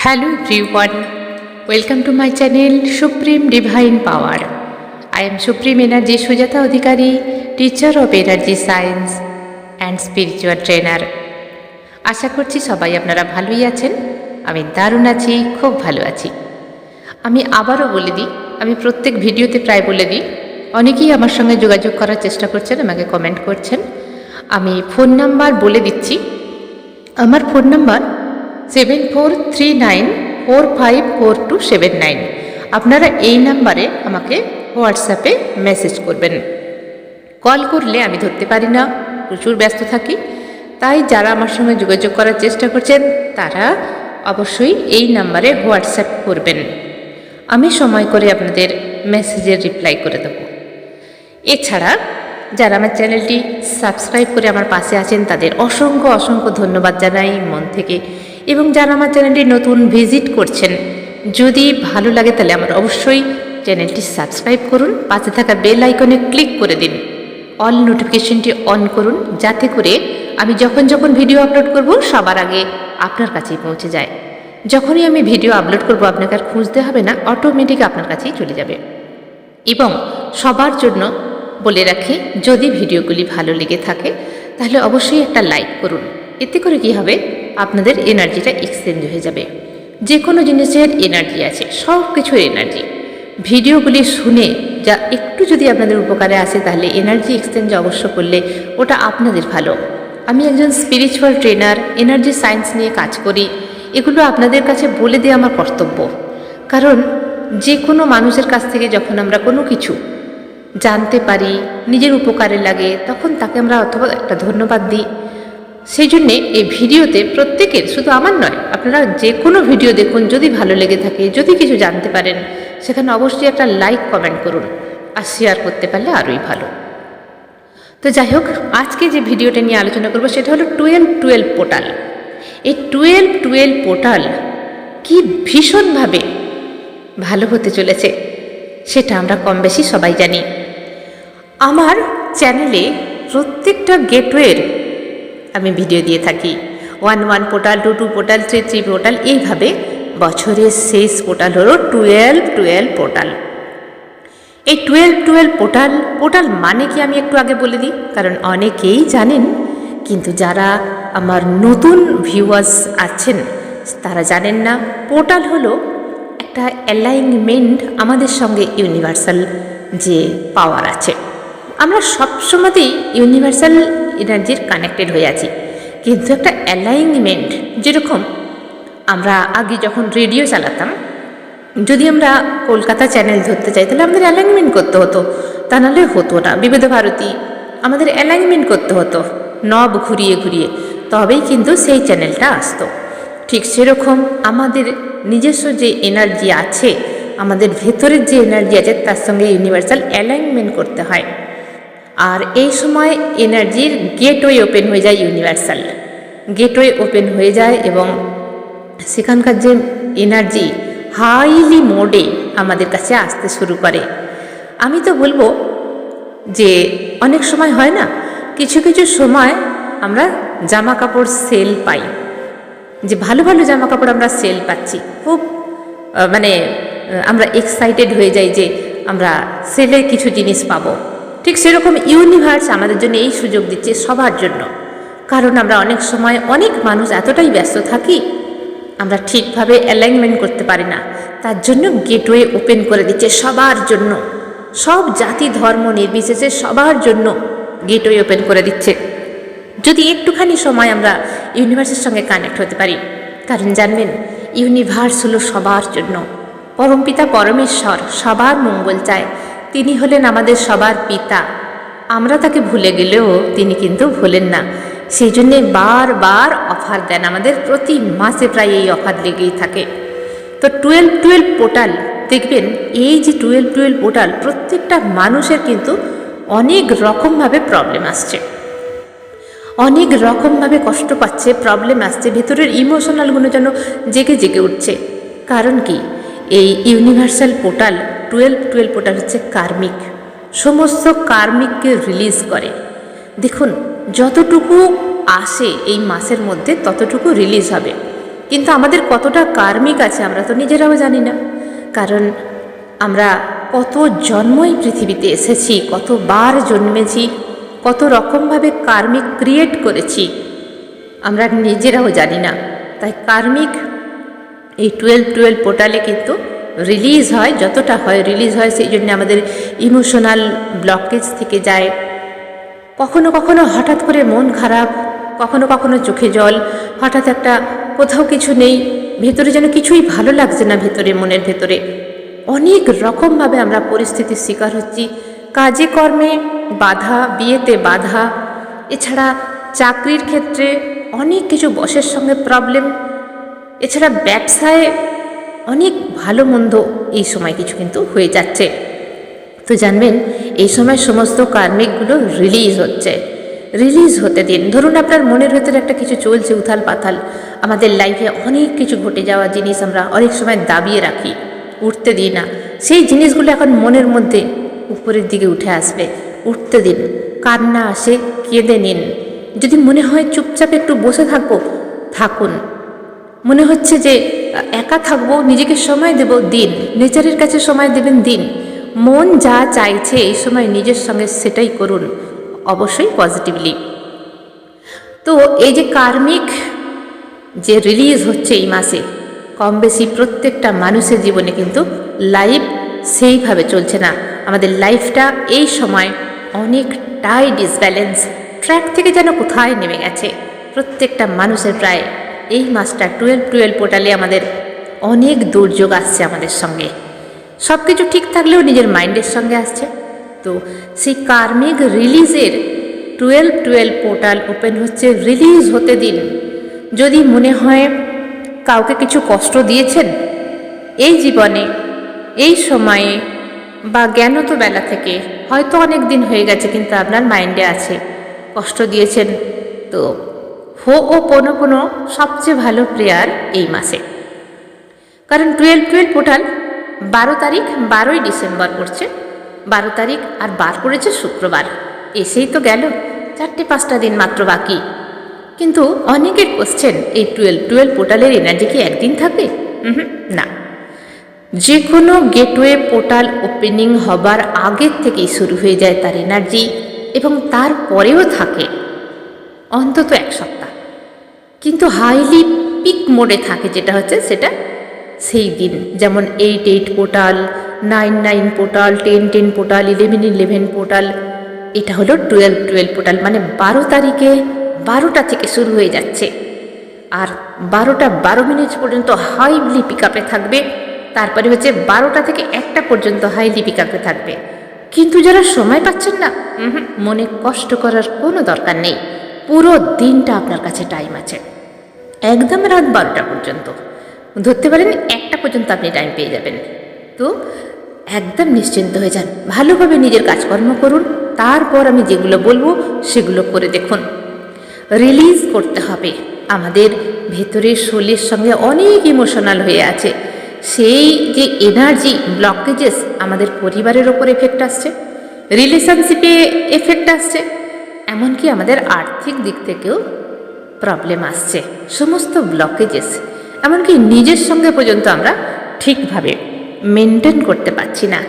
Hello everyone, welcome to my channel Supreme Divine Power. I am Supreme Energy Sujata Adhikari, teacher of Energy Science and Spiritual Trainer. আশা করছি সবাই আপনারা ভালোই আছেন। আমি দারুণ আছি, খুব ভালো আছি। আমি আবারও বলে দিই, আমি প্রত্যেক ভিডিওতে প্রায় বলে দিই, অনেকেই আমার সঙ্গে যোগাযোগ করার চেষ্টা করছেন, আমাকে কমেন্ট করছেন। আমি ফোন নাম্বার বলে দিচ্ছি। আমার ফোন নাম্বার 7439454279। আপনারা এই নাম্বারে আমাকে হোয়াটসঅ্যাপে মেসেজ করবেন। কল করলে আমি ধরতে পারি না, প্রচুর ব্যস্ত থাকি। তাই যারা আমার সঙ্গে যোগাযোগ করার চেষ্টা করছেন তারা অবশ্যই এই নাম্বারে হোয়াটসঅ্যাপ করবেন। আমি সময় করে আপনাদের মেসেজের রিপ্লাই করে দেব। এছাড়া যারা আমার চ্যানেলটি সাবস্ক্রাইব করে আমার পাশে আছেন তাদের অসংখ্য অসংখ্য ধন্যবাদ জানাই মন থেকে। এবং যারা আমার চ্যানেলটি নতুন ভিজিট করছেন, যদি ভালো লাগে তাহলে আমার অবশ্যই চ্যানেলটি সাবস্ক্রাইব করুন, পাশে থাকা বেল আইকনে ক্লিক করে দিন, অল নোটিফিকেশনটি অন করুন, যাতে করে আমি যখন ভিডিও আপলোড করব সবার আগে আপনার কাছেই পৌঁছে যায়। যখনই আমি ভিডিও আপলোড করব আপনাকে আর খুঁজতে হবে না, অটোমেটিক আপনার কাছেই চলে যাবে। এবং সবার জন্য বলে রাখি, যদি ভিডিওগুলি ভালো লেগে থাকে তাহলে অবশ্যই একটা লাইক করুন। এতে করে কি হবে, আপনাদের এনার্জিটা এক্সচেঞ্জ হয়ে যাবে। যে কোনো জিনিসের এনার্জি আছে, সব কিছুর এনার্জি। ভিডিওগুলি শুনে যা একটু যদি আপনাদের উপকারে আসে তাহলে এনার্জি এক্সচেঞ্জ অবশ্য করলে ওটা আপনাদের ভালো। আমি একজন স্পিরিচুয়াল ট্রেনার, এনার্জি সায়েন্স নিয়ে কাজ করি। এগুলো আপনাদের কাছে বলে দেওয়া আমার কর্তব্য। কারণ যে কোনো মানুষের কাছ থেকে যখন আমরা কোনো কিছু জানতে পারি, নিজের উপকারে লাগে, তখন তাকে আমরা অথবা একটা ধন্যবাদ দিই। সেই জন্যে এই ভিডিওতে প্রত্যেকের, শুধু আমার নয়, আপনারা যে কোনো ভিডিও দেখুন, যদি ভালো লেগে থাকে, যদি কিছু জানতে পারেন, সেখানে অবশ্যই একটা লাইক কমেন্ট করুন, আর শেয়ার করতে পারলে আরোই ভালো। তো যাই হোক, আজকে যে ভিডিওটা নিয়ে আলোচনা করব সেটা হলো 12-12 পোর্টাল। এই 12-12 পোর্টাল কি ভীষণভাবে ভালো হতে চলেছে সেটা আমরা কম বেশি সবাই জানি। আমার চ্যানেলে প্রত্যেকটা গেটওয়ের আমি ভিডিও দিয়ে থাকি। 1 পোর্টাল, 2 পোর্টাল, 3 পোর্টাল, এইভাবে বছরের শেষ পোর্টাল হলো 12-12 পোর্টাল। এই 12-12 পোর্টাল মানে কি আমি একটু আগে বলে দিই, কারণ অনেকেই জানেন, কিন্তু যারা আমার নতুন ভিউয়ার্স আছেন তারা জানেন না। পোর্টাল হলো একটা অ্যালাইনমেন্ট আমাদের সঙ্গে ইউনিভার্সাল যে পাওয়ার আছে। আমরা সবসময়তেই ইউনিভার্সাল এনার্জির কানেক্টেড হয়ে আছি, কিন্তু একটা অ্যালাইনমেন্ট, যেরকম আমরা আগে যখন রেডিও চালাতাম, যদি আমরা কলকাতা চ্যানেল ধরতে চাই তাহলে আমাদের অ্যালাইনমেন্ট করতে হতো, তা নাহলে হতো না। বিবিধ ভারতী আমাদের অ্যালাইনমেন্ট করতে হতো, নব ঘুরিয়ে ঘুরিয়ে, তবেই কিন্তু সেই চ্যানেলটা আসতো। ঠিক সেরকম আমাদের নিজস্ব যে এনার্জি আছে, আমাদের ভেতরের যে এনার্জি আছে, তার সঙ্গে ইউনিভার্সাল অ্যালাইনমেন্ট করতে হয়। আর এই সময় এনার্জির গেটওয়ে ওপেন হয়ে যায়, ইউনিভার্সাল গেটওয়ে ওপেন হয়ে যায়, এবং সেখানকার যে এনার্জি হাইলি মোডে আমাদের কাছে আসতে শুরু করে। আমি তো বলবো যে অনেক সময় হয় না, কিছু কিছু সময় আমরা জামা কাপড় সেল পাই, যে ভালো ভালো জামা কাপড় আমরা সেল পাচ্ছি, খুব মানে আমরা এক্সাইটেড হয়ে যাই যে আমরা সেলে কিছু জিনিস পাবো। ঠিক সেরকম ইউনিভার্স আমাদের জন্য এই সুযোগ দিচ্ছে সবার জন্য। কারণ আমরা অনেক সময়, অনেক মানুষ এতটাই ব্যস্ত থাকি, আমরা ঠিকভাবে অ্যালাইনমেন্ট করতে পারি না। তার জন্য গেটওয়ে ওপেন করে দিচ্ছে সবার জন্য, সব জাতি ধর্ম নির্বিশেষে সবার জন্য গেটওয়ে ওপেন করে দিচ্ছে, যদি একটুখানি সময় আমরা ইউনিভার্সের সঙ্গে কানেক্ট হতে পারি। কারণ জানবেন, ইউনিভার্স হলো সবার জন্য। পরমপিতা পরমেশ্বর সবার মঙ্গল চায়, তিনি হলেন আমাদের সবার পিতা। আমরা তাকে ভুলে গেলেও তিনি কিন্তু ভোলেন না। সেই জন্যে বারবার অফার দেন আমাদের, প্রতি মাসে প্রায় এই অফার লেগেই থাকে। তো 12-12 পোর্টাল দেখবেন, এই যে 12-12 পোর্টাল, প্রত্যেকটা মানুষের কিন্তু অনেক রকমভাবে প্রবলেম আসছে, অনেক রকমভাবে কষ্ট পাচ্ছে, প্রবলেম আসছে, ভেতরের ইমোশনালগুলো যেন জেগে জেগে উঠছে। কারণ কি, এই ইউনিভার্সাল পোর্টাল 12-12 পোর্টাল হচ্ছে কার্মিক, সমস্ত কার্মিককে রিলিজ করে। দেখুন, যতটুকু আসে এই মাসের মধ্যে ততটুকু রিলিজ হবে। কিন্তু আমাদের কতটা কার্মিক আছে আমরা তো নিজেরাও জানি না। কারণ আমরা কত জন্মই পৃথিবীতে এসেছি, কতবার জন্মেছি, কত রকমভাবে কার্মিক ক্রিয়েট করেছি আমরা নিজেরাও জানি না। তাই কার্মিক এই 12-12 পোর্টালে কিন্তু রিলিজ হয়, যতটা হয় রিলিজ হয়। সেই জন্য আমাদের ইমোশনাল ব্লকেজ থেকে যায়। কখনো কখনো হঠাৎ করে মন খারাপ, কখনো কখনো চোখে জল, হঠাৎ একটা কোথাও কিছু নেই, ভেতরে যেন কিছুই ভালো লাগছে না, ভেতরে মনের ভেতরে অনেক রকমভাবে আমরা পরিস্থিতির শিকার হচ্ছি। কাজে কর্মে বাধা, বিয়েতে বাধা, এছাড়া চাকরির ক্ষেত্রে অনেক কিছু, বসের সঙ্গে প্রবলেম, এছাড়া ব্যবসায় অনেক ভালো মন্দ এই সময় কিছু কিন্তু হয়ে যাচ্ছে। তো জানবেন এই সময় সমস্ত কার্মিকগুলো রিলিজ হচ্ছে। রিলিজ হতে দিন। ধরুন আপনার মনের ভেতরে একটা কিছু চলছে, উথাল পাথাল, আমাদের লাইফে অনেক কিছু ঘটে যাওয়া জিনিস আমরা অনেক সময় দাবিয়ে রাখি, উঠতে দিই না। সেই জিনিসগুলো এখন মনের মধ্যে উপরের দিকে উঠে আসবে, উঠতে দিন। কান্না আসে, কেঁদে নিন। যদি মনে হয় চুপচাপ একটু বসে থাকবো, থাকুন। মনে হচ্ছে যে একা থাকবো, নিজেকে সময় দেব, দিন। নেচারের কাছে সময় দেবেন, দিন। মন যা চাইছে এই সময় নিজের সঙ্গে সেটাই করুন, অবশ্যই পজিটিভলি। তো এই যে কার্মিক যে রিলিজ হচ্ছে এই মাসে, কম বেশি প্রত্যেকটা মানুষের জীবনে কিন্তু লাইফ সেইভাবে চলছে না। আমাদের লাইফটা এই সময় অনেকটাই ডিসব্যালেন্স, ট্র্যাক থেকে যেন কোথায় নেমে গেছে প্রত্যেকটা মানুষের। প্রায় এই মাসটা 12-12 পোর্টালে আমাদের অনেক দুর্যোগ আসছে আমাদের সঙ্গে। সব কিছু ঠিক থাকলেও নিজের মাইন্ডের সঙ্গে আসছে। তো সেই কার্মিক রিলিজের 12-12 পোর্টাল ওপেন হচ্ছে, রিলিজ হতে দিন। যদি মনে হয় কাউকে কিছু কষ্ট দিয়েছেন এই জীবনে, এই সময়ে, বা জ্ঞানত বেলা থেকে, হয়তো অনেক দিন হয়ে গেছে কিন্তু আপনার মাইন্ডে আছে কষ্ট দিয়েছেন, তো হো'ওপোনোপোনো সবচেয়ে ভালো প্রেয়ার এই মাসে। কারণ 12-12 পোর্টাল 12 তারিখ, 12ই ডিসেম্বর পড়ছে, 12 তারিখ আর বার পড়েছে শুক্রবার। এসেই তো গেল, 4-5টা দিন মাত্র বাকি। কিন্তু অনেকের কোশ্চেন, এই 12-12 পোর্টালের এনার্জি কি একদিন থাকবে? না। যে কোনো গেটওয়ে পোর্টাল ওপেনিং হবার আগের থেকেই শুরু হয়ে যায় তার এনার্জি, এবং তারপরেও থাকে অন্তত 1 সপ্তাহ। কিন্তু হাইলি পিক মোডে থাকে যেটা হচ্ছে সেটা সেই দিন। যেমন 8-8 পোর্টাল, 9-9 পোর্টাল, 10-10 পোর্টাল, 11-11 পোর্টাল। এটা হলো 12-12 পোর্টাল, মানে 12 তারিখে 12টা থেকে শুরু হয়ে যাচ্ছে, আর 12টা 12 মিনিট পর্যন্ত হাইলি পিক আপে থাকবে। তারপরে হচ্ছে 12টা থেকে 1টা পর্যন্ত হাইলি পিক আপে থাকবে। কিন্তু যারা সময় পাচ্ছেন না, মনে কষ্ট করার কোনো দরকার নেই। পুরো দিনটা আপনার কাছে টাইম আছে, একদম রাত 12টা পর্যন্ত, ধরতে পারেন 1টা পর্যন্ত আপনি টাইম পেয়ে যাবেন। তো একদম নিশ্চিন্ত হয়ে যান, ভালোভাবে নিজের কাজকর্ম করুন। তারপর আমি যেগুলো বলবো সেগুলো করে দেখুন। রিলিজ করতে হবে। আমাদের ভেতরের শরীরের সঙ্গে অনেক ইমোশনাল হয়ে আছে, সেই যে এনার্জি ব্লকেজেস আমাদের পরিবারের ওপর এফেক্ট আসছে, রিলেশনশিপে এফেক্ট আসছে, এমনকি আমাদের আর্থিক দিক থেকেও প্রবলেম আসছে। সমস্ত ব্লকেজেস, এমনকি নিজের সঙ্গে পর্যন্ত আমরা ঠিকভাবে মেনটেন করতে পারছি না।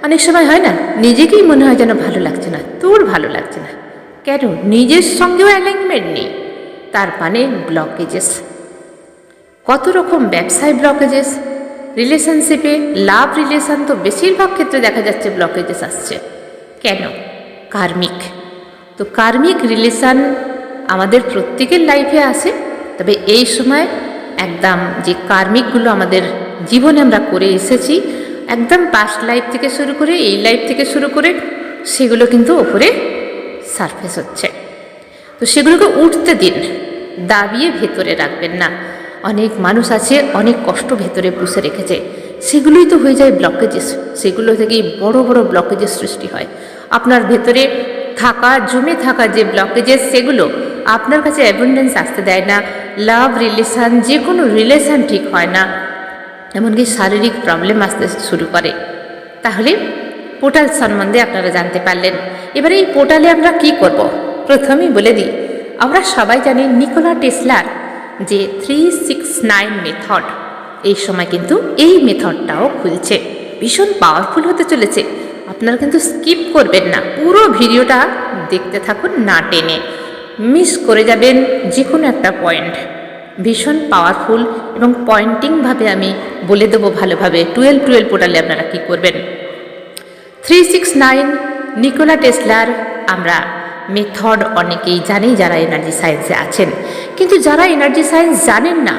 অনেক সময় হয় না, নিজেকেই মনে হয় যেন ভালো লাগছে না, তোর ভালো লাগছে না কেন? নিজের সঙ্গেও অ্যালাইনমেন্ট নেই, তার মানে ব্লকেজেস। কত রকম ব্যবসায় ব্লকেজেস, রিলেশনশিপে, লাভ রিলেশন তো বেশিরভাগ ক্ষেত্রে দেখা যাচ্ছে ব্লকেজেস আসছে। কেন? কার্মিক। তো কার্মিক রিলেশন আমাদের প্রত্যেকের লাইফে আসে, তবে এই সময় একদম যে কার্মিকগুলো আমাদের জীবনে আমরা করে এসেছি, একদম পাস্ট লাইফ থেকে শুরু করে এই লাইফ থেকে শুরু করে, সেগুলো কিন্তু ওপরে সারফেস হচ্ছে। তো সেগুলোকে উঠতে দিন, দাবিয়ে ভেতরে রাখবেন না। অনেক মানুষ আছে অনেক কষ্ট ভেতরে পুষে রেখেছে, সেগুলোই তো হয়ে যায় ব্লকেজেস। সেগুলো থেকেই বড় বড় ব্লকেজেস সৃষ্টি হয়। আপনার ভেতরে থাকা, জমে থাকা যে ব্লকেজেস, সেগুলো আপনার কাছে অ্যাবুন্ডেন্স আসতে দেয় না। লাভ রিলেশান, যে কোনো রিলেশান ঠিক হয় না, এমনকি শারীরিক প্রবলেম আসতে শুরু করে। তাহলে পোর্টাল সম্বন্ধে আপনারা জানতে পারলেন। এবারে এই পোর্টালে আমরা কি করব? প্রথমেই বলে দিই, আমরা সবাই জানি নিকোলা টেসলার যে 369 মেথড, এই সময় কিন্তু এই মেথডটাও খুলছে, ভীষণ পাওয়ারফুল হতে চলেছে। আপনারা কিন্তু স্কিপ করবেন না, পুরো ভিডিওটা দেখতে থাকুন, না টেনে। মিস করে যাবেন যে কোনো একটা পয়েন্ট। ভীষণ পাওয়ারফুল এবং পয়েন্টিংভাবে আমি বলে দেবো ভালোভাবে 12 পোর্টালে আপনারা কী করবেন। 369 নিকোলা টেসলার আমরা মেথড অনেকেই জানি যারা এনার্জি সায়েন্সে আছেন, কিন্তু যারা এনার্জি সায়েন্স জানেন না,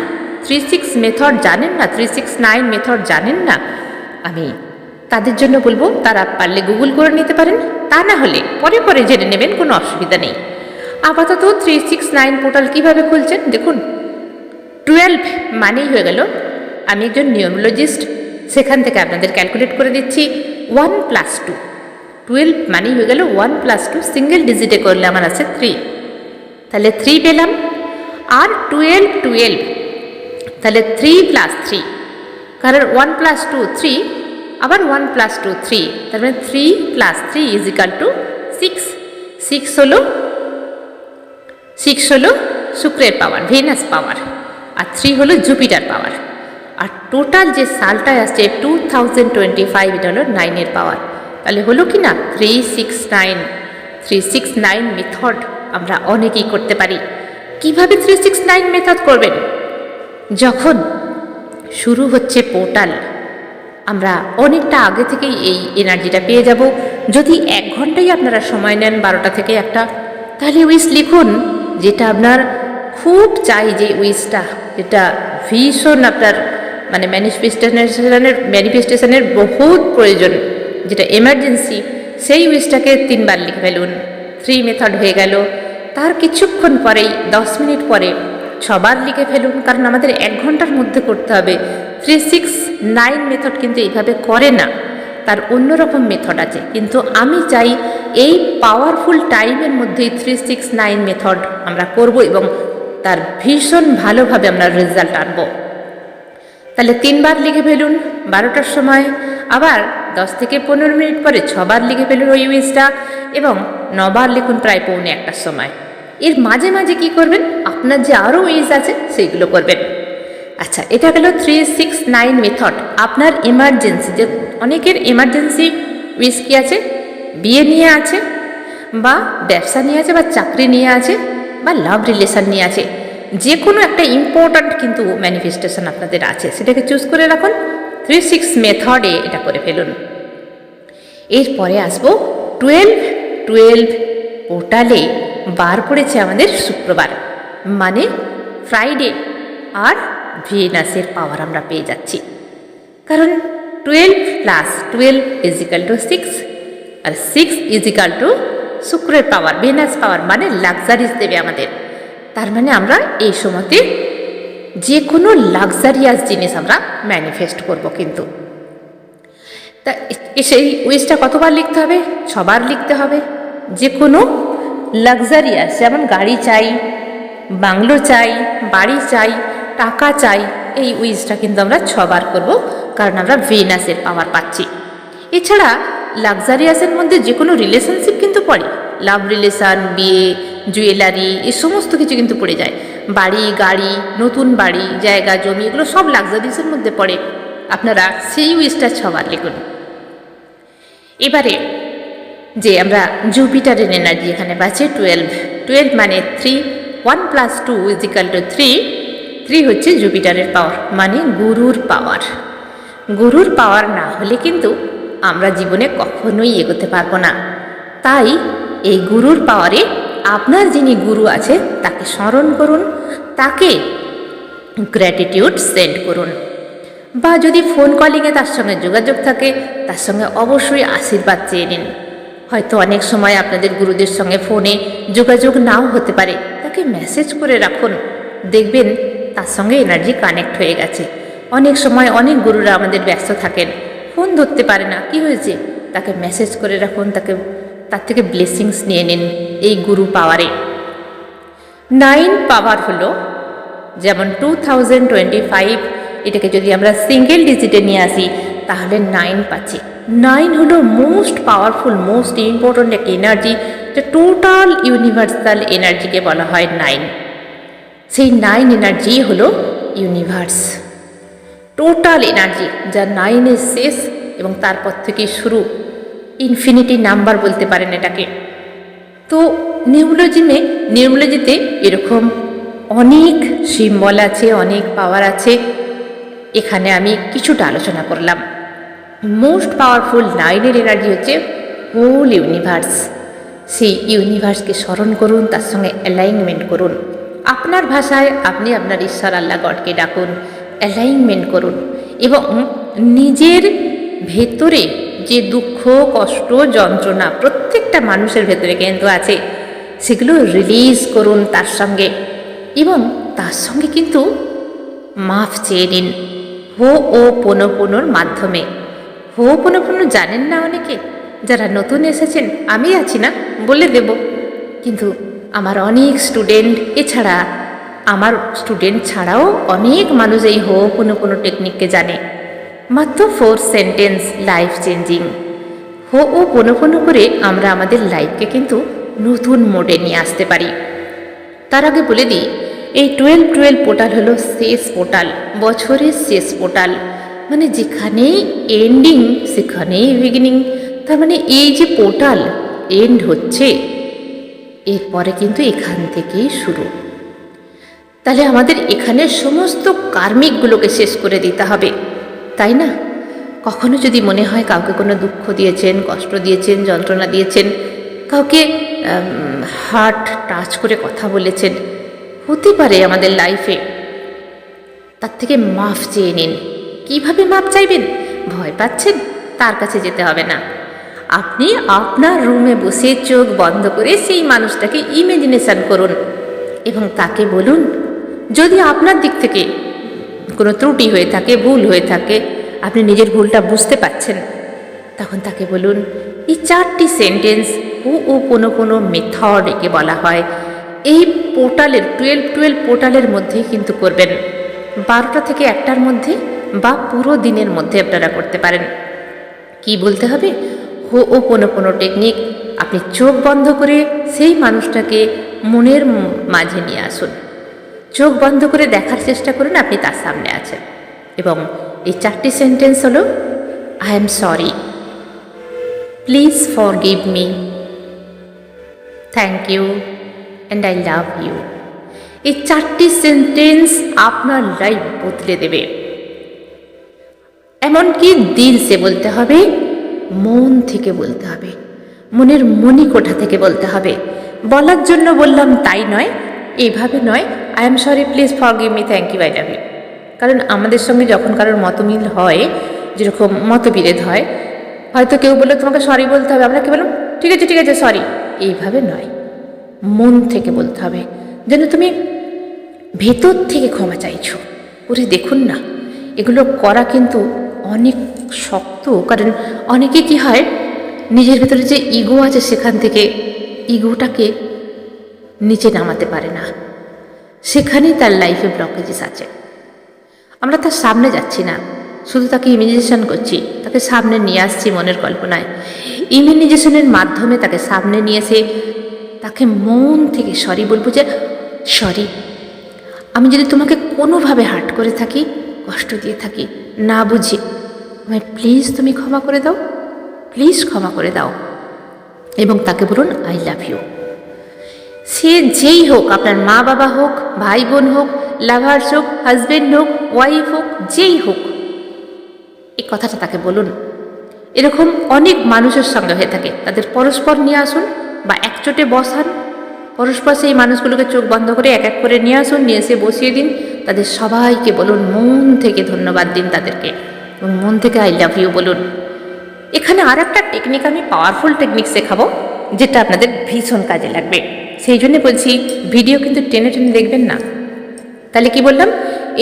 36 মেথড জানেন না, 369 মেথড জানেন না, আমি তাদের জন্য বলবো তারা পারলে গুগল করে নিতে পারেন, তা না হলে পরে পরে জেনে নেবেন, কোনো অসুবিধা নেই। আপাতত 369 পোর্টাল কীভাবে খুলছেন দেখুন। 12 মানেই হয়ে গেল, আমি একজন নিউমোলজিস্ট, সেখান থেকে আপনাদের ক্যালকুলেট করে দিচ্ছি 1 + 2। 12 মানেই হয়ে গেল 1 + 2, সিঙ্গেল ডিজিটে করলে আমার আছে 3, তাহলে 3 পেলাম। আর 12, তাহলে 3 + 3, কারণ 1 + 2 3, আবার 1 + 2 3, তার মানে 3 + 3 = 6। 6 হলো শুক্রের পাওয়ার, ভেনাস পাওয়ার, আর 3 হলো জুপিটার পাওয়ার। আর টোটাল যে সালটায় আসছে 2025, এটা হলো 9-এর পাওয়ার। তাহলে হলো কি না 369 মেথড আমরা অনেকেই করতে পারি। কিভাবে 369 মেথড করবেন? যখন শুরু হচ্ছে পোর্টাল, আমরা অনেকটা আগে থেকেই এই এনার্জিটা পেয়ে যাব। যদি 1 ঘন্টাই আপনারা সময় নেন 12টা থেকে 1টা, তাহলে উইশ লিখুন যেটা আপনার খুব চাই, যে উইশটা যেটা ভীষণ আপনার মানে ম্যানিফেস্টেশনের বহুত প্রয়োজন, যেটা এমার্জেন্সি, সেই উইশটাকে 3 বার লিখে ফেলুন। 3 মেথড হয়ে গেল। তার কিছুক্ষণ পরেই 10 মিনিট পরে 6 বার লিখে ফেলুন, কারণ আমাদের 1 ঘন্টার মধ্যে করতে হবে। 369 মেথড কিন্তু এইভাবে করে না, তার অন্যরকম মেথড আছে, কিন্তু আমি চাই এই পাওয়ারফুল টাইমের মধ্যেই 369 মেথড আমরা করব এবং তার ভীষণ ভালোভাবে আমরা রেজাল্ট আনবো। তাহলে 3 বার লিখে ফেলুন 12টার সময়, আবার 10 থেকে 15 মিনিট পরে 6 বার লিখে ফেলুন ওই উইশটা, এবং 9 বার লিখুন প্রায় 1:45টার সময়। এর মাঝে মাঝে কি করবেন, আপনার যে আরও উইশ আছে সেইগুলো করবেন। আচ্ছা, এটা গেল 369 মেথড। আপনার এমার্জেন্সি, যে অনেকের এমার্জেন্সি উইশ কি আছে, বিয়ে নিয়ে আছে, বা ব্যবসা নিয়ে আছে, বা চাকরি নিয়ে আছে, বা লাভ রিলেশন নিয়ে আছে, যে কোনো একটা ইম্পর্ট্যান্ট কিন্তু ম্যানিফেস্টেশন আপনাদের আছে, সেটাকে চুজ করে রাখুন। 36 মেথডে এটা করে ফেলুন। এরপরে আসবো 12 পোর্টালে বার করেছে আমাদের শুক্রবার, মানে ফ্রাইডে, আর ভেনাসের পাওয়ার আমরা পেয়ে যাচ্ছি, কারণ 12 + 12 = 6, আর 6 = শুক্রের পাওয়ার, ভেনাস পাওয়ার, মানে লাক্সারিজ দেবে আমাদের। তার মানে আমরা এই সময়তে যে কোনো লাক্সারিয়াস জিনিস আমরা ম্যানিফেস্ট করব। কিন্তু তা সেই উইশটা কতবার লিখতে হবে? 6 বার লিখতে হবে। যে কোনো লাক্সারিয়াস, যেমন গাড়ি চাই, বাংলো চাই, বাড়ি চাই, টাকা চাই, এই উইশটা কিন্তু আমরা 6 বার করব, কারণ আমরা ভেনাসের পাওয়ার পাচ্ছি। এছাড়া লাক্সারিয়াসের মধ্যে যে কোনো রিলেশনশিপ কিন্তু পড়ে, লাভ রিলেশন, বিয়ে, জুয়েলারি, এই সমস্ত কিছু কিন্তু পড়ে যায়। বাড়ি, গাড়ি, নতুন বাড়ি, জায়গা, জমি, এগুলো সব লাক্সারিয়াসের মধ্যে পড়ে। আপনারা সেই উইশটা 6 বার লিখুন। এবারে যে আমরা জুপিটারের এনার্জি এখানে পাচ্ছি 12 মানে 3, 1 + 2 = 3। 3 হচ্ছে জুপিটারের পাওয়ার, মানে গুরুর পাওয়ার। গুরুর পাওয়ার না হলে কিন্তু আমরা জীবনে কখনোই এগোতে পারবো না। তাই এই গুরুর পাওয়ারে আপনার যিনি গুরু আছে তাকে স্মরণ করুন, তাকে গ্র্যাটিটিউড সেন্ড করুন, বা যদি ফোন কলিংয়ে তার সঙ্গে যোগাযোগ থাকে, তার সঙ্গে অবশ্যই আশীর্বাদ চেয়ে নিন। হয়তো অনেক সময় আপনাদের গুরুদের সঙ্গে ফোনে যোগাযোগ নাও হতে পারে, তাকে মেসেজ করে রাখুন, দেখবেন তার সঙ্গে এনার্জি কানেক্ট হয়ে গেছে। অনেক সময় অনেক গুরুরা আমাদের ব্যস্ত থাকেন, ফোন ধরতে পারে না, কি হয়েছে, তাকে মেসেজ করে রাখুন, তার থেকে ব্লেসিংস নিয়ে নিন এই গুরু পাওয়ারে। 9 পাওয়ার হলো যেমন 2025, এটাকে যদি আমরা সিঙ্গেল ডিজিটে নিয়ে আসি তাহলে 9 পাচ্ছি। 9 হলো মোস্ট পাওয়ারফুল, মোস্ট ইম্পর্ট্যান্ট একটা এনার্জি, যে টোটাল ইউনিভার্সাল এনার্জিকে বলা হয় 9। সেই 9 এনার্জি হলো ইউনিভার্স, টোটাল এনার্জি, যা 9-এ শেষ এবং তারপর থেকে শুরু, ইনফিনিটি নাম্বার বলতে পারেন এটাকে। তো নিউমোলজিতে এরকম অনেক সিম্বল আছে, অনেক পাওয়ার আছে। এখানে আমি কিছুটা আলোচনা করলাম। মোস্ট পাওয়ারফুল 9-এর এনার্জি হচ্ছে হোল ইউনিভার্স। সেই ইউনিভার্সকে স্মরণ করুন, তার সঙ্গে অ্যালাইনমেন্ট করুন। আপনার ভাষায় আপনি আপনার ঈশ্বর আল্লাহ গডকে ডাকুন, অ্যালাইনমেন্ট করুন এবং নিজের ভেতরে যে দুঃখ, কষ্ট, যন্ত্রণা প্রত্যেকটা মানুষের ভেতরে কিন্তু আছে, সেগুলো রিলিজ করুন তার সঙ্গে। এবং তার সঙ্গে কিন্তু মাফ চেয়ে নিন হো'ওপনোপনোর মাধ্যমে। হো'ওপনোপনো জানেন না অনেকে, যারা নতুন এসেছেন, আমি আছি না বলে দেব, কিন্তু আমার অনেক স্টুডেন্ট, এছাড়া আমার স্টুডেন্ট ছাড়াও অনেক মানুষ এই হো'ওপনোপনো টেকনিককে জানে। মাত্র 4 সেন্টেন্স, লাইফ চেঞ্জিং। হো'ওপনোপনো করে আমরা আমাদের লাইফকে কিন্তু নতুন মোডে নিয়ে আসতে পারি। তার আগে বলে দিই, এই 12-12 পোর্টাল হলো শেষ পোর্টাল, বছরের শেষ পোর্টাল। মানে যেখানেই এন্ডিং সেখানেই বিগিনিং। তার মানে এই যে পোর্টাল এন্ড হচ্ছে, এরপরে কিন্তু এখান থেকেই শুরু। তাহলে আমাদের এখানে সমস্ত কার্মিকগুলোকে শেষ করে দিতে হবে, তাই না? কখনো যদি মনে হয় কাউকে কোনো দুঃখ দিয়েছেন, কষ্ট দিয়েছেন, যন্ত্রণা দিয়েছেন, কাউকে হার্ট টাচ করে কথা বলেছেন, হতে পারে আমাদের লাইফে, তার থেকে মাফ চেয়ে নিন। কীভাবে মাফ চাইবেন? ভয় পাচ্ছেন? তার কাছে যেতে হবে না। আপনি আপনার রুমে বসে চোখ বন্ধ করে সেই মানুষটাকে ইমেজিনেশন করুন এবং তাকে বলুন, যদি আপনার দিক থেকে কোনো ত্রুটি হয়ে থাকে, ভুল হয়ে থাকে, আপনি নিজের ভুলটা বুঝতে পারছেন, তখন তাকে বলুন, এই 4টি সেন্টেন্স হো'ওপনোপনো মেথড একে বলা হয়। এই পোর্টালের 12-12 পোর্টালের মধ্যেই কিন্তু করবেন, 12টা থেকে 1টার মধ্যে বা পুরো দিনের মধ্যে আপনারা করতে পারেন। কি বলতে হবে? হো'ওপনোপনো টেকনিক। আপনি চোখ বন্ধ করে সেই মানুষটাকে মনের মাঝে নিয়ে আসুন, চোখ বন্ধ করে দেখার চেষ্টা করুন আপনি তার সামনে আছেন, এবং এই 4টি সেন্টেন্স হলো, I am sorry, please forgive me, thank you and I love you. এই 4টি সেন্টেন্স আপনার লাইফ বদলে দেবে। এমনকি দিল সে বলতে হবে, মন থেকে বলতে হবে, মনের মণিকোঠা থেকে বলতে হবে। বলার জন্য বললাম তাই নয়, এইভাবে নয়, I am sorry, please forgive me, thank you, I love you. কারণ আমাদের সঙ্গে যখন কারোর মতমিল হয়, যেরকম মতবিরোধ হয়, হয়তো কেউ বললো তোমাকে সরি বলতে হবে, আমরা কি বললাম ঠিক আছে ঠিক আছে সরি, এইভাবে নয়, মন থেকে বলতে হবে, যেন তুমি ভেতর থেকে ক্ষমা চাইছো। ওরে দেখুন না, এগুলো করা কিন্তু অনেক শক্ত, কারণ অনেকে কি হয়, নিজের ভেতরে যে ইগো আছে সেখান থেকে ইগোটাকে নিচে নামাতে পারে না, সেখানেই তার লাইফে ব্লকেজেস আছে। আমরা তার সামনে যাচ্ছি না, শুধু তাকে ইমেজিনেশন করছি, তাকে সামনে নিয়ে আসছি মনের কল্পনায়। ইমেজিনেশনের মাধ্যমে তাকে সামনে নিয়ে এসে তাকে মন থেকে সরি বলবো, যে সরি, আমি যদি তোমাকে কোনোভাবে হার্ট করে থাকি, কষ্ট দিয়ে থাকি, না বুঝি, আমায় প্লিজ তুমি ক্ষমা করে দাও, প্লিজ ক্ষমা করে দাও। এবং তাকে বলুন আই লাভ ইউ। সে যেই হোক, আপনার মা বাবা হোক, ভাই বোন হোক, লাভার্স হোক, হাজব্যান্ড হোক, ওয়াইফ হোক, যেই হোক, এই কথাটা তাকে বলুন। এরকম অনেক মানুষের সঙ্গে হয়ে থাকে, তাদের পরস্পর নিয়ে আসুন বা একচোটে বসান, পরস্পর সেই মানুষগুলোকে চোখ বন্ধ করে এক এক করে নিয়ে আসুন, নিয়ে এসে বসিয়ে দিন, তাদের সবাইকে বলুন, মন থেকে ধন্যবাদ দিন তাদেরকে, এবং মন থেকে আই লাভ ইউ বলুন। এখানে আর একটা টেকনিক, আমি পাওয়ারফুল টেকনিক শেখাবো, যেটা আপনাদের ভীষণ কাজে লাগবে। সেই জন্য বলছি, ভিডিও কিন্তু টেনে টেনে দেখবেন না। তাহলে কি বললাম,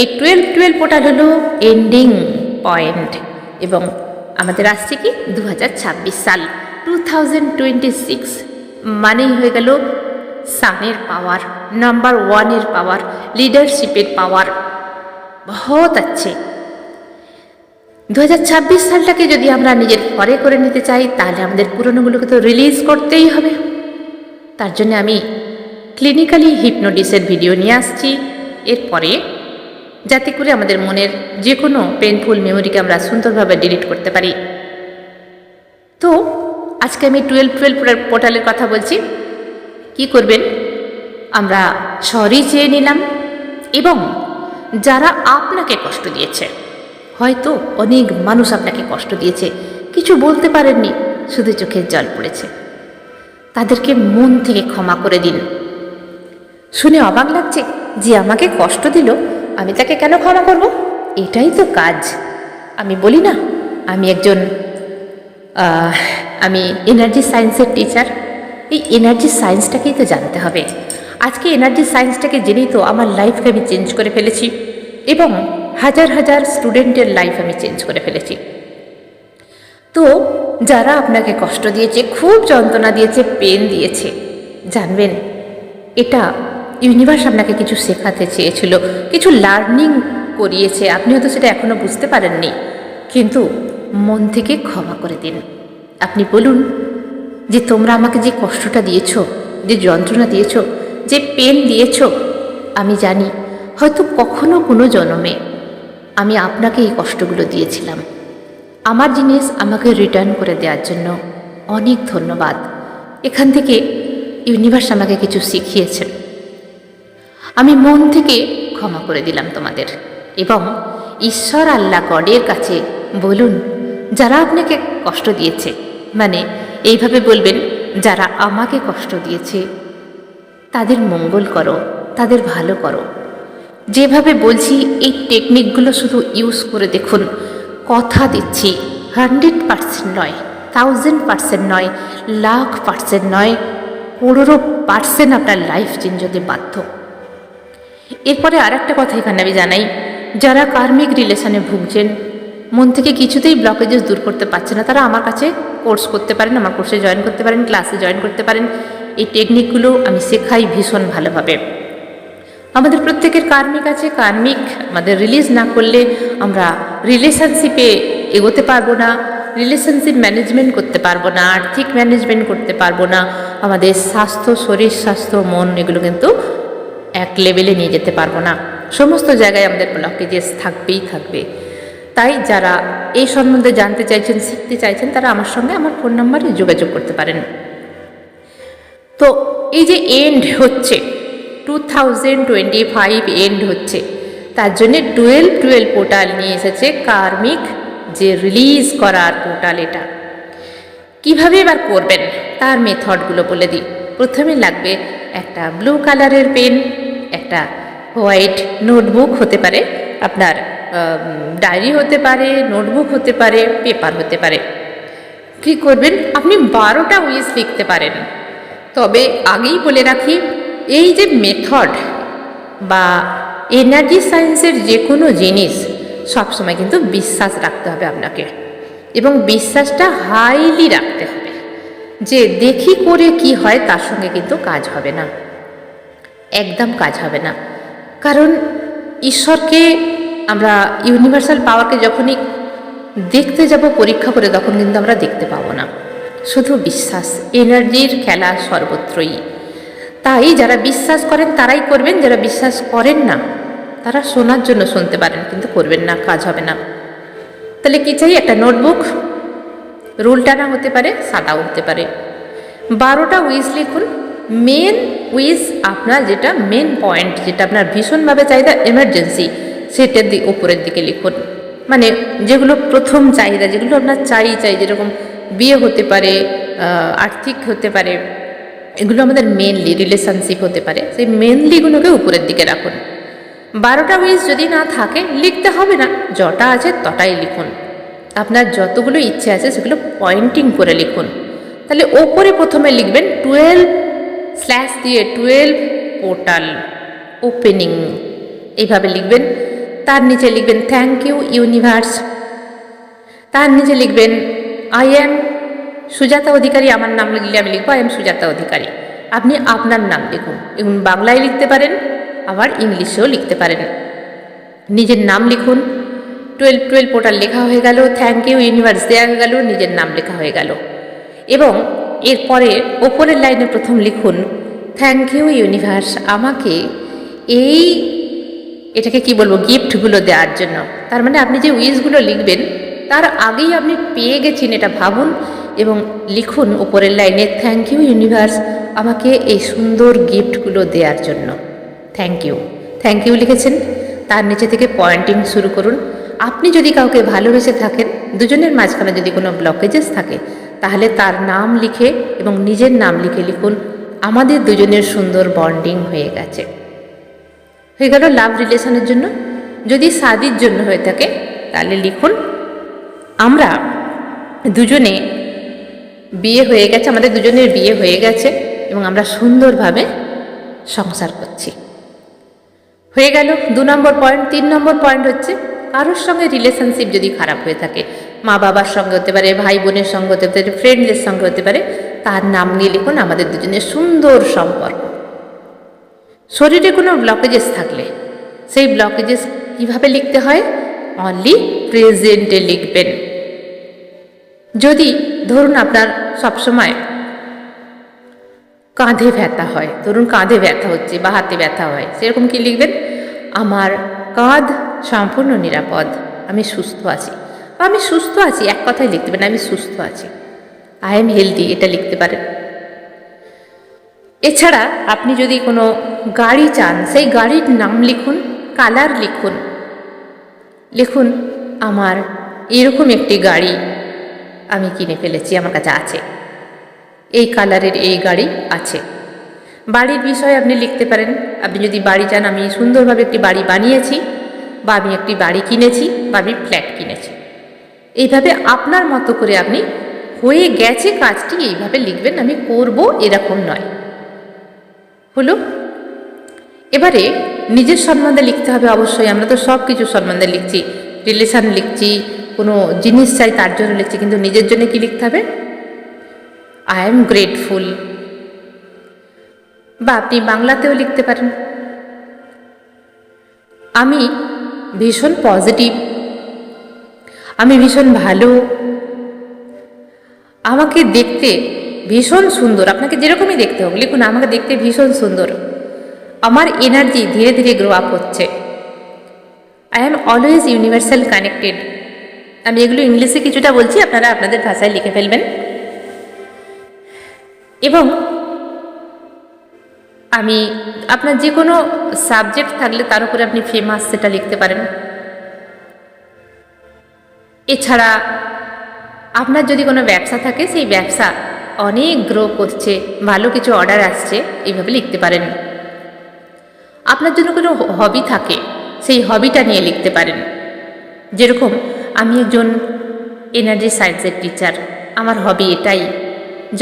এই 12-12 পোর্টাল হলো এন্ডিং পয়েন্ট, এবং আমাদের আসছে কি 2026 সাল, 2026 মানেই হয়ে গেল সানের পাওয়ার, নাম্বার 1-এর পাওয়ার, লিডারশিপের পাওয়ার। বহুত আছে। 2026 সালটাকে যদি আমরা নিজের পরে করে নিতে চাই, তাহলে আমাদের পুরনোগুলোকে তো রিলিজ করতেই হবে। তার জন্য আমি ক্লিনিক্যালি হিপনোটিসের ভিডিও নিয়ে আসছি, এরপরে, যাতে করে আমাদের মনের যে কোনো পেনফুল মেমোরিকে আমরা সুন্দরভাবে ডিলিট করতে পারি। তো আজকে আমি 12 পোর্টালের কথা বলছি। কি করবেন, আমরা সরি চেয়ে নিলাম এবং যারা আপনাকে কষ্ট দিয়েছে, হয়তো অনেক মানুষ আপনাকে কষ্ট দিয়েছে, কিছু বলতে পারেননি, শুধু চোখের জল পড়েছে, তাদেরকে মন থেকে ক্ষমা করে দিন। শুনে অবাক লাগছে যে আমাকে কষ্ট দিল, আমি তাকে কেন ক্ষমা করব? এটাই তো কাজ। আমি বলি না, আমি এনার্জি সায়েন্সের টিচার। এই এনার্জি সায়েন্সটাকেই তো জানতে হবে। আজকে এনার্জি সায়েন্সটাকে জেনেই তো আমার লাইফকে আমি চেঞ্জ করে ফেলেছি এবং হাজার হাজার স্টুডেন্টের লাইফ আমি চেঞ্জ করে ফেলেছি। তো যারা আপনাকে কষ্ট দিয়েছে, খুব যন্ত্রণা দিয়েছে, পেন দিয়েছে, জানবেন এটা ইউনিভার্স আপনাকে কিছু শেখাতে চেয়েছিল, কিছু লার্নিং করিয়েছে। আপনি হয়তো সেটা এখনও বুঝতে পারেননি, কিন্তু মন থেকে ক্ষমা করে দিন। আপনি বলুন যে তোমরা আমাকে যে কষ্টটা দিয়েছো, যে যন্ত্রণা দিয়েছো, যে পেন দিয়েছো, আমি জানি হয়তো কখনো কোনো জন্মে আমি আপনাকে এই কষ্টগুলো দিয়েছিলাম। আমার জিনিস আমাকে রিটার্ন করে দেওয়ার জন্য অনেক ধন্যবাদ। এখান থেকে ইউনিভার্স আমাকে কিছু শিখিয়েছেন। আমি মন থেকে ক্ষমা করে দিলাম তোমাদের। এবং ঈশ্বর আল্লাহ গডের কাছে বলুন, যারা আপনাকে কষ্ট দিয়েছে, মানে এইভাবে বলবেন, যারা আমাকে কষ্ট দিয়েছে তাদের মঙ্গল করো, তাদের ভালো করো। যেভাবে বলছি এই টেকনিকগুলো শুধু ইউজ করে দেখুন। কথা দিচ্ছি 100% নয়, 1000% নয়, 1,00,000% নয়, 15% আপনার লাইফ চেঞ্জ হতে বাধ্য। এরপরে আর একটা কথা এখানে আমি জানাই, যারা কার্মিক রিলেশনে ভুগছেন, মন থেকে কিছুতেই ব্লকেজেস দূর করতে পারছে না, তারা আমার কাছে কোর্স করতে পারেন, আমার কোর্সে জয়েন করতে পারেন, ক্লাসে জয়েন করতে পারেন। এই টেকনিকগুলো আমি শেখাই ভীষণ ভালোভাবে। আমাদের প্রত্যেকের কার্মিক আছে, কার্মিক আমাদের রিলিজ না করলে আমরা রিলেশনশিপে এগোতে পারবো না, রিলেশনশিপ ম্যানেজমেন্ট করতে পারবো না, আর্থিক ম্যানেজমেন্ট করতে পারবো না, আমাদের স্বাস্থ্য, শরীর স্বাস্থ্য, মন, এগুলো কিন্তু এক লেভেলে নিয়ে যেতে পারবো না। সমস্ত জায়গায় আমাদের ব্লকেজেস থাকবেই থাকবে। তাই যারা এই সম্বন্ধে জানতে চাইছেন, শিখতে চাইছেন, তারা আমার সঙ্গে আমার ফোন নাম্বারে যোগাযোগ করতে পারেন। তো এই যে এন্ড হচ্ছে 2025 এন্ড হচ্ছে, তার জন্যে 12 পোর্টাল নিয়ে এসেছে কার্মিক যে রিলিজ করার পোর্টাল। এটা কিভাবে এবার করবেন তার মেথডগুলো বলে দিই। প্রথমে লাগবে একটা ব্লু কালারের পেন, একটা হোয়াইট নোটবুক, হতে পারে আপনার ডায়েরি, হতে পারে নোটবুক, হতে পারে পেপার, হতে পারে। কী করবেন, আপনি 12টা উইশ লিখতে পারেন। তবে আগেই বলে রাখি, এই যে মেথড বা এনার্জি সায়েন্সের যে কোনো জিনিস সবসময় কিন্তু বিশ্বাস রাখতে হবে আপনাকে, এবং বিশ্বাসটা হাইলি রাখতে হবে। যে দেখি করে কি হয় তার সঙ্গে কিন্তু কাজ হবে না, একদম কাজ হবে না। কারণ ঈশ্বরকে আমরা, ইউনিভার্সাল পাওয়ারকে যখনই দেখতে যাব পরীক্ষা করে, তখন কিন্তু আমরা দেখতে পাবো না। শুধু বিশ্বাস, এনার্জির খেলা সর্বত্রই। তাই যারা বিশ্বাস করেন তারাই করবেন, যারা বিশ্বাস করেন না তারা শোনার জন্য শুনতে পারেন, কিন্তু করবেন না, কাজ হবে না। তাহলে কি চাই, একটা নোটবুক, রুল টানা হতে পারে, সাদাও হতে পারে। 12টা উইশ লিখুন। মেন উইশ, আপনার যেটা মেন পয়েন্ট, যেটা আপনার ভীষণভাবে চাহিদা, এমার্জেন্সি, সেটার উপরের দিকে লিখুন। মানে যেগুলো প্রথম চাহিদা, যেগুলো আপনার চাই, যেরকম বিয়ে হতে পারে, আর্থিক হতে পারে, এগুলো আমাদের মেনলি, রিলেশনশিপ হতে পারে, সেই মেনলিগুলোকে উপরের দিকে রাখুন। 12টা উইশ যদি না থাকে লিখতে হবে না, যটা আছে তটাই লিখুন। আপনার যতগুলো ইচ্ছে আছে সেগুলো পয়েন্টিং করে লিখুন। তাহলে ওপরে প্রথমে লিখবেন 12/12 পোর্টাল ওপেনিং, এইভাবে লিখবেন। তার নিচে লিখবেন থ্যাংক ইউ ইউনিভার্স। তার নিচে লিখবেন আই অ্যাম সুজাতা অধিকারী। আমার নাম লিখলে আমি লিখবো আই অ্যাম সুজাতা অধিকারী। আপনি আপনার নাম লিখুন, এবং বাংলায় লিখতে পারেন, আবার ইংলিশেও লিখতে পারেন। নিজের নাম লিখুন। 12 পোর্টাল লেখা হয়ে গেল, থ্যাংক ইউ ইউনিভার্স দেওয়া হয়ে গেল, নিজের নাম লেখা হয়ে গেল। এবং এরপরে ওপরের লাইনে প্রথম লিখুন থ্যাংক ইউ ইউনিভার্স, আমাকে এই এটাকে কি বলবো, গিফটগুলো দেওয়ার জন্য। তার মানে আপনি যে উইশগুলো লিখবেন তার আগেই আপনি পেয়ে গেছেন এটা ভাবুন, এবং লিখুন উপরের লাইনে, থ্যাংক ইউ ইউনিভার্স আমাকে এই সুন্দর গিফটগুলো দেওয়ার জন্য, থ্যাংক ইউ। থ্যাংক ইউ লিখেছেন, তার নিচে থেকে পয়েন্টিং শুরু করুন। আপনি যদি কাউকে ভালোবেসে থাকেন, দুজনের মাঝখানে যদি কোনো ব্লকেজেস থাকে, তাহলে তার নাম লিখে এবং নিজের নাম লিখে লিখুন, আমাদের দুজনের সুন্দর বন্ডিং হয়ে গেছে। হয়ে গেল লাভ রিলেশনের জন্য। যদি শাদির জন্য হয়ে থাকে তাহলে লিখুন, আমরা দুজনে বিয়ে হয়ে গেছে, আমাদের দুজনের বিয়ে হয়ে গেছে এবং আমরা সুন্দরভাবে সংসার করছি। হয়ে গেল 2 নম্বর পয়েন্ট। 3 নম্বর পয়েন্ট হচ্ছে, কারোর সঙ্গে রিলেশনশিপ যদি খারাপ হয়ে থাকে, মা বাবার সঙ্গে হতে পারে, ভাই বোনের সঙ্গে হতে পারে, ফ্রেন্ডদের সঙ্গে হতে পারে, তার নাম নিয়ে লিখুন, আমাদের দুজনের সুন্দর সম্পর্ক। শরীরে কোনো ব্লকেজেস থাকলে সেই ব্লকেজেস কীভাবে লিখতে হয়, অনলি প্রেজেন্টে লিখবেন। যদি ধরুন আপনার সবসময় কাঁধে ব্যথা হয়, ধরুন কাঁধে ব্যথা হচ্ছে বা হাতে ব্যথা হয়, সেরকম কি লিখবেন, আমার কাঁধ সম্পূর্ণ নিরাপদ, আমি সুস্থ আছি, বা আমি সুস্থ আছি, এক কথায় লিখতে পারেন, আমি সুস্থ আছি, আই এম হেলদি, এটা লিখতে পারেন। এছাড়া আপনি যদি কোনো গাড়ি চান, সেই গাড়ির নাম লিখুন, কালার লিখুন, লিখুন আমার এরকম একটি গাড়ি আমি কিনে ফেলেছি, আমার কাছে আছে, এই কালারের এই গাড়ি আছে। বাড়ির বিষয়ে আপনি লিখতে পারেন, আপনি যদি বাড়ি চান, আমি সুন্দরভাবে একটি বাড়ি বানিয়েছি, বা আমি একটি বাড়ি কিনেছি, বা আমি ফ্ল্যাট কিনেছি। এইভাবে আপনার মতো করে আপনি হয়ে গেছে কাজটি এইভাবে লিখবেন, আমি করব এরকম নয়। হলো। এবারে নিজের সম্বন্ধে লিখতে হবে অবশ্যই। আমরা তো সব কিছু সম্বন্ধে লিখছি, রিলেশন লিখছি, কোনো জিনিস চাই তার জন্য লিখছি, কিন্তু নিজের জন্য কি লিখতে হবে, আই এম গ্রেটফুল। বা আপনি বাংলাতেও লিখতে পারেন, আমি ভীষণ পজিটিভ, আমি ভীষণ ভালো, আমাকে দেখতে ভীষণ সুন্দর, আপনাকে যেরকমই দেখতে হোক লিখুন, আমাকে দেখতে ভীষণ সুন্দর, আমার এনার্জি ধীরে ধীরে গ্রো আপ হচ্ছে, I am always universal connected. আমি এগুলো ইংলিশে কিছুটা বলছি, আপনারা আপনাদের ভাষায় লিখে ফেলবেন। এবং আমি আপনার যে কোনো সাবজেক্ট থাকলে তার উপরে আপনি ফেমাস সেটা লিখতে পারেন। এছাড়া আপনার যদি কোনো ব্যবসা থাকে, সেই ব্যবসা অনেক গ্রো করছে, ভালো কিছু অর্ডার আসছে, এইভাবে লিখতে পারেন। আপনার জন্য কোনো হবি থাকে, সেই হবিটা নিয়ে লিখতে পারেন। যেরকম আমি একজন এনার্জি সায়েন্সের টিচার, আমার হবি এটাই,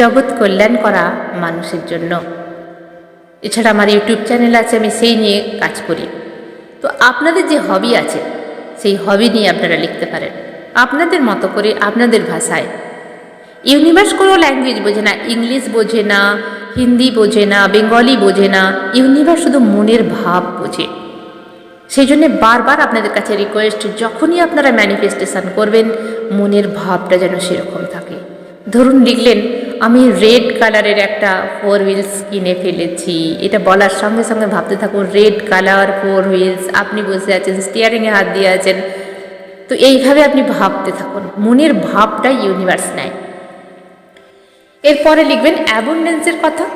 জগৎ কল্যাণ করা মানুষের জন্য। এছাড়া আমার ইউটিউব চ্যানেল আছে, আমি সেই নিয়ে কাজ করি। তো আপনাদের যে হবি আছে, সেই হবি নিয়ে আপনারা লিখতে পারেন আপনাদের মতো করে, আপনাদের ভাষায়। ইউনিভার্স কোনো ল্যাঙ্গুয়েজ বোঝে না, ইংলিশ বোঝে না, হিন্দি বোঝে না, বেঙ্গলি বোঝে না, ইউনিভার্স শুধু মনের ভাব বোঝে। সেই জন্যে বারবার আপনাদের কাছে রিকোয়েস্ট, যখনই আপনারা ম্যানিফেস্টেশন করবেন, মনের ভাবটা যেন সেরকম থাকে। ধরুন লিখলেন, আমি রেড কালারের একটা 4 হুইলস কিনে ফেলেছি, এটা বলার সঙ্গে সঙ্গে ভাবতে থাকুন, রেড কালার 4 হুইলস, আপনি বসে আছেন, স্টিয়ারিংয়ে হাত দিয়ে আছেন, তো এইভাবে আপনি ভাবতে থাকুন, মনের ভাবটাই ইউনিভার্স নেয়। এরপরে লিখবেন অ্যাবুন্ডেন্সের কথা,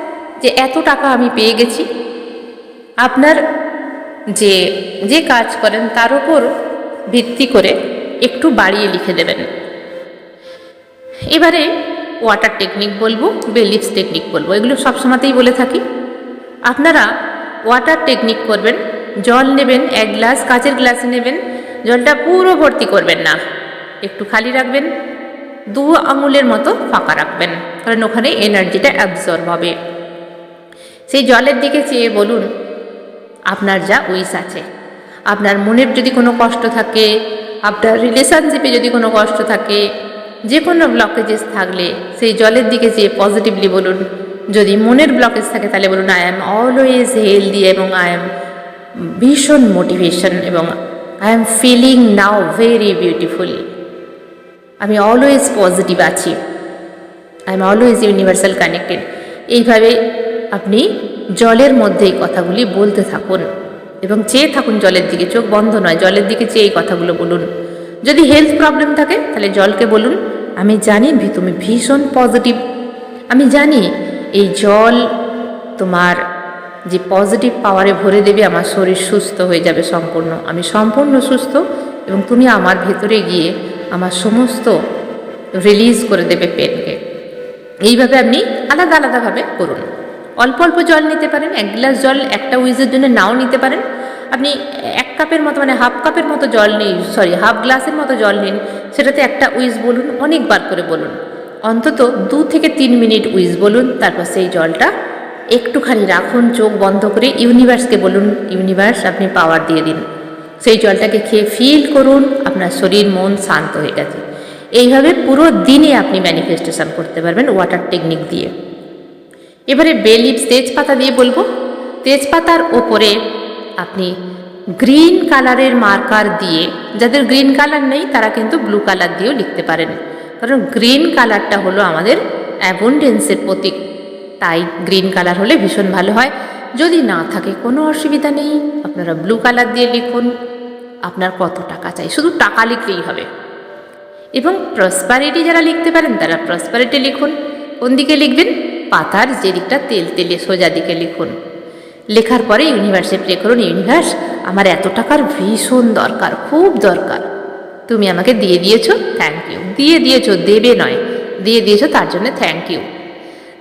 যে এত টাকা আমি পেয়ে গেছি। আপনার যে যে কাজ করেন তার উপর ভিত্তি করে একটু বাড়িয়ে লিখে দেবেন। এবারে ওয়াটার টেকনিক বলবো, বেলিফস টেকনিক বলবো, এগুলো সবসময়তেই বলে থাকি। আপনারা ওয়াটার টেকনিক করবেন, জল নেবেন 1 গ্লাস, কাচের গ্লাসে নেবেন, জলটা পুরো ভর্তি করবেন না, একটু খালি রাখবেন, 2 আঙুলের মতো ফাঁকা রাখবেন, কারণ ওখানে এনার্জিটা অ্যাবজর্ব হবে। সেই জলের দিকে চেয়ে বলুন আপনার যা উইশ আছে। আপনার মনের যদি কোনো কষ্ট থাকে, আপনার রিলেশনশিপে যদি কোনো কষ্ট থাকে, যে কোনো ব্লকেজেস থাকলে সেই জলের দিকে চেয়ে পজিটিভলি বলুন। যদি মনের ব্লকেজ থাকে তাহলে বলুন, আই অ্যাম অলওয়েজ হেলদি, এবং আই অ্যাম ভীষণ মোটিভেশন, এবং I am feeling now very beautiful, আমি অলওয়েজ পজিটিভ আছি, I am always universal connected. এইভাবে আপনি জলের মধ্যে এই কথাগুলি বলতে থাকুন। এবং চেয়ে থাকুন জলের দিকে, চোখ বন্ধ নয়, জলের দিকে চেয়ে এই কথাগুলো বলুন। যদি হেলথ প্রবলেম থাকে তাহলে জলকে বলুন, আমি জানি তুমি ভীষণ পজিটিভ, আমি জানি এই জল তোমার যে পজিটিভ পাওয়ারে ভরে দেবে, আমার শরীর সুস্থ হয়ে যাবে সম্পূর্ণ, আমি সম্পূর্ণ সুস্থ, এবং তুমি আমার ভেতরে গিয়ে আমার সমস্ত রিলিজ করে দেবে পেনকে। এইভাবে আপনি আলাদা আলাদাভাবে করুন। অল্প অল্প জল নিতে পারেন, 1 গ্লাস জল একটা উইজের জন্য নাও নিতে পারেন। আপনি 1 কাপের মতো, মানে হাফ কাপের মতো জল নিন, হাফ গ্লাসের মতো জল নিন, সেটাতে একটা উইজ বলুন, অনেকবার করে বলুন, অন্তত 2 থেকে 3 মিনিট উইজ বলুন। তারপর সেই জলটা একটুখানি রাখুন চোখ বন্ধ করে, ইউনিভার্সকে বলুন, ইউনিভার্স আপনি পাওয়ার দিয়ে দিন। সেই জলটাকে খেয়ে ফিল করুন আপনার শরীর মন শান্ত হয়ে গেছে। এইভাবে পুরো দিনে আপনি ম্যানিফেস্টেশন করতে পারবেন ওয়াটার টেকনিক দিয়ে। এবারে বে লিভস, তেজপাতা দিয়ে বলবো। তেজপাতার ওপরে আপনি গ্রিন কালারের মার্কার দিয়ে, যাদের গ্রিন কালার নেই তারা কিন্তু ব্লু কালার দিয়েও লিখতে পারেন, কারণ গ্রিন কালারটা হলো আমাদের অ্যাবন্ডেন্সের প্রতীক, তাই গ্রিন কালার হলে ভীষণ ভালো হয়। যদি না থাকে কোনো অসুবিধা নেই, আপনারা ব্লু কালার দিয়ে লিখুন আপনার কত টাকা চাই, শুধু টাকা লিখলেই হবে। এবং প্রসপারিটি যারা লিখতে পারেন তারা প্রসপারিটি লিখুন। কোন দিকে লিখবেন? পাতার যে দিকটা তেল তেলে সোজা দিকে লিখুন। লেখার পরে ইউনিভার্সে প্রে করুন, ইউনিভার্স আমার এত টাকার ভীষণ দরকার, খুব দরকার, তুমি আমাকে দিয়ে দিয়েছো, থ্যাংক ইউ। দিয়ে দিয়েছো, দেবে নয়, দিয়ে দিয়েছো, তার জন্য থ্যাংক ইউ।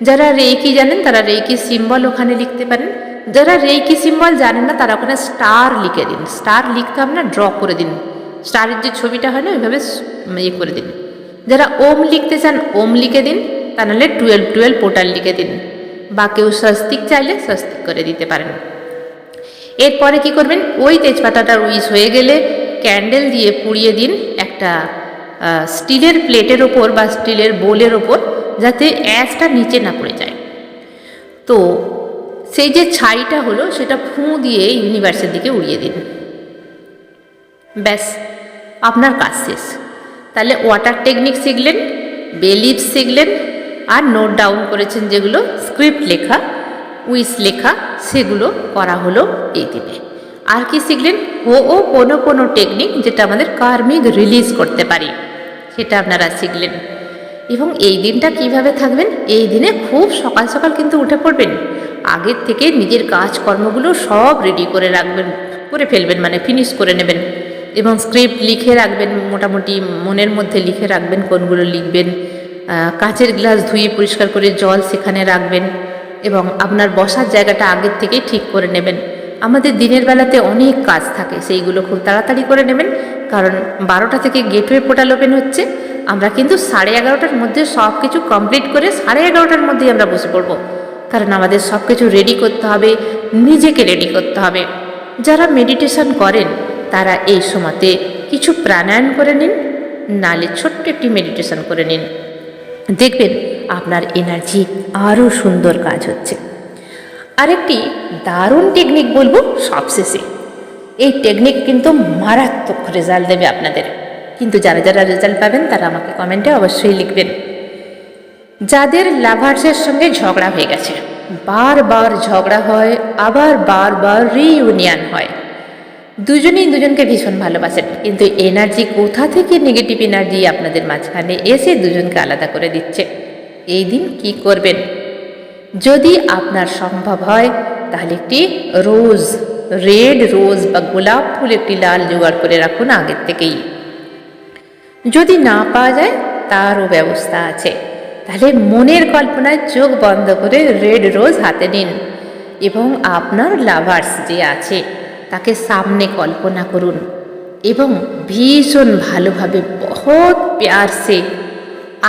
যারা রেইকি জানেন তারা রেইকি সিম্বল ওখানে লিখতে পারেন। যারা রেইকি সিম্বল জানেন না তারা ওখানে স্টার লিখে দিন। স্টার লিখতে হবে না, ড্র করে দিন, স্টারের যে ছবিটা হয় না ওইভাবে ইয়ে করে দিন। যারা ওম লিখতে চান ওম লিখে দিন, তা নাহলে 12 পোর্টাল লিখে দিন, বা কেউ স্বস্তিক চাইলে স্বস্তিক করে দিতে পারেন। এরপরে কি করবেন, ওই তেজপাতাটার উইশ হয়ে গেলে ক্যান্ডেল দিয়ে পুড়িয়ে দিন একটা স্টিলের প্লেটের ওপর বা স্টিলের বোলের ওপর, যাতে অ্যাশটা নিচে না পড়ে যায়। তো সেই যে ছাইটা হলো সেটা ফুঁ দিয়ে ইউনিভার্সের দিকে উড়িয়ে দিন, ব্যাস আপনার কাজ শেষ। তাহলে ওয়াটার টেকনিক শিখলেন, বে লিভস শিখলেন, আর নোট ডাউন করেছেন যেগুলো স্ক্রিপ্ট লেখা, উইশ লেখা, সেগুলো করা হলো এই দিনে। আর কি শিখলেন? কোনো টেকনিক যেটা আমাদের কার্মিক রিলিজ করতে পারি, সেটা আপনারা শিখলেন। এবং এই দিনটা কিভাবে থাকবেন, এই দিনে খুব সকাল সকাল কিন্তু উঠে পড়বেন, আগের থেকে নিজের কাজকর্মগুলো সব রেডি করে রাখবেন, করে ফেলবেন, মানে ফিনিশ করে নেবেন। এবং স্ক্রিপ্ট লিখে রাখবেন, মোটামুটি মনের মধ্যে লিখে রাখবেন কোনগুলো লিখবেন। কাঁচের গ্লাস ধুয়ে পরিষ্কার করে জল সেখানে রাখবেন, এবং আপনার বসার জায়গাটা আগের থেকেই ঠিক করে নেবেন। আমাদের দিনের বেলাতে অনেক কাজ থাকে, সেইগুলো খুব তাড়াতাড়ি করে নেবেন, কারণ 12টা থেকে গেটওয়ে পোর্টাল ওপেন হচ্ছে। আমরা কিন্তু 11:30টার মধ্যে সব কিছু কমপ্লিট করে 11:30টার মধ্যেই আমরা বসে পড়ব, কারণ আমাদের সব কিছু রেডি করতে হবে, নিজেকে রেডি করতে হবে। যারা মেডিটেশন করেন তারা এই সময়তে কিছু প্রাণায়াম করে নিন, নালে ছোট্ট একটি মেডিটেশন করে নিন, দেখবেন আপনার এনার্জি আরও সুন্দর কাজ হচ্ছে। আরেকটি দারুণ টেকনিক বলবো সবশেষে। এই টেকনিক কিন্তু মারাত্মক রেজাল্ট দেবে আপনাদের, কিন্তু যারা যারা রেজাল্ট পাবেন তারা আমাকে কমেন্টে অবশ্যই লিখবেন। যাদের লাভার্সের সঙ্গে ঝগড়া হয়ে গেছে, বারবার ঝগড়া হয়, আবার বারবার রিইউনিয়ন হয়, দুজনেই দুজনকে ভীষণ ভালোবাসেন, কিন্তু এনার্জি কোথা থেকে নেগেটিভ এনার্জি আপনাদের মাঝখানে এসে দুজনকে আলাদা করে দিচ্ছে। এই দিন কি করবেন? যদি আপনার সম্ভব হয় তাহলে একটি রোজ, রেড রোজ বা গোলাপ ফুল একটি লাল জোগাড় করে রাখুন আগের থেকেই। যদি না পাওয়া যায় তারও ব্যবস্থা আছে। তাহলে মনের কল্পনায় চোখ বন্ধ করে রেড রোজ হাতে নিন, এবং আপনার লাভার্স যে আছে তাকে সামনে কল্পনা করুন, এবং ভীষণ ভালোভাবে বহুত প্যার সে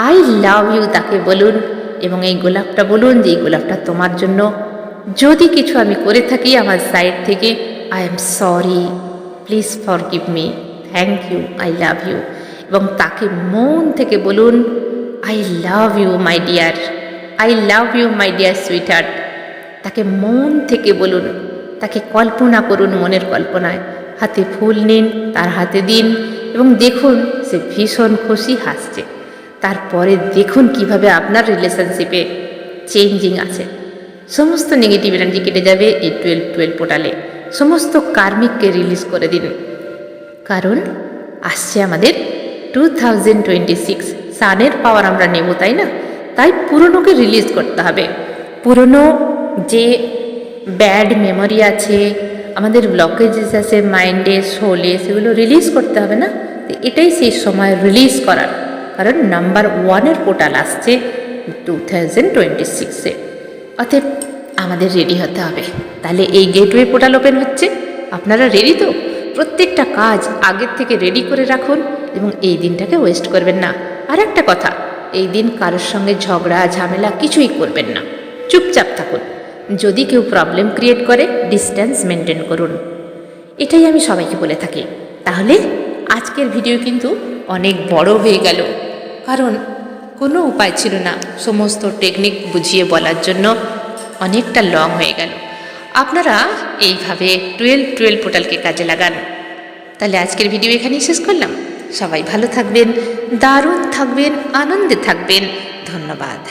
আই লাভ ইউ তাকে বলুন, এবং এই গোলাপটা বলুন যে এই গোলাপটা তোমার জন্য, যদি কিছু আমি করে থাকি আমার সাইড থেকে, I am sorry, please forgive me, thank you, I love you. এবং তাকে মন থেকে বলুন, I love you my dear, I love you my dear sweetheart. তাকে মন থেকে বলুন, তাকে কল্পনা করুন, মনের কল্পনায় হাতে ফুল নিন, তার হাতে দিন, এবং দেখুন সে ভীষণ খুশি, হাসছে। তারপরে দেখুন কিভাবে আপনার রিলেশনশিপে চেঞ্জিং আছে, সমস্ত নেগেটিভ এনার্জি কেটে যাবে এই 12 পোর্টালে। সমস্ত কার্মিককে রিলিজ করে দিন, কারণ আসছে আমাদের 2026 সানের পাওয়ার আমরা নেব, তাই না? তাই পুরনোকে রিলিজ করতে হবে। পুরনো যে ব্যাড মেমোরি আছে, আমাদের ব্লকেজেস আছে মাইন্ডে, সোলে, সেগুলো রিলিজ করতে হবে না? তো এটাই সেই সময় রিলিজ করার, কারণ নাম্বার 1-এর পোর্টাল আসছে 2026-এ। অতএব আমাদের রেডি হতে হবে। তাহলে এই গেটওয়ে পোর্টাল ওপেন হচ্ছে, আপনারা রেডি তো? প্রত্যেকটা কাজ আগের থেকে রেডি করে রাখুন এবং এই দিনটাকে ওয়েস্ট করবেন না। আর একটা কথা, এই দিন কারোর সঙ্গে ঝগড়া ঝামেলা কিছুই করবেন না, চুপচাপ থাকুন। যদি কেউ প্রবলেম ক্রিয়েট করে, ডিস্ট্যান্স মেনটেন করুন। এটাই আমি সবাইকে বলে থাকি। তাহলে আজকের ভিডিও কিন্তু অনেক বড় হয়ে গেল, কারণ কোনো উপায় ছিল না সমস্ত টেকনিক বুঝিয়ে বলার জন্য, অনেকটা লং হয়ে গেল। আপনারা এইভাবে 12 পোর্টালকে কাজে লাগান। তাহলে আজকের ভিডিও এখানেই শেষ করলাম। সবাই ভালো থাকবেন, দারুণ থাকবেন, আনন্দে থাকবেন। ধন্যবাদ।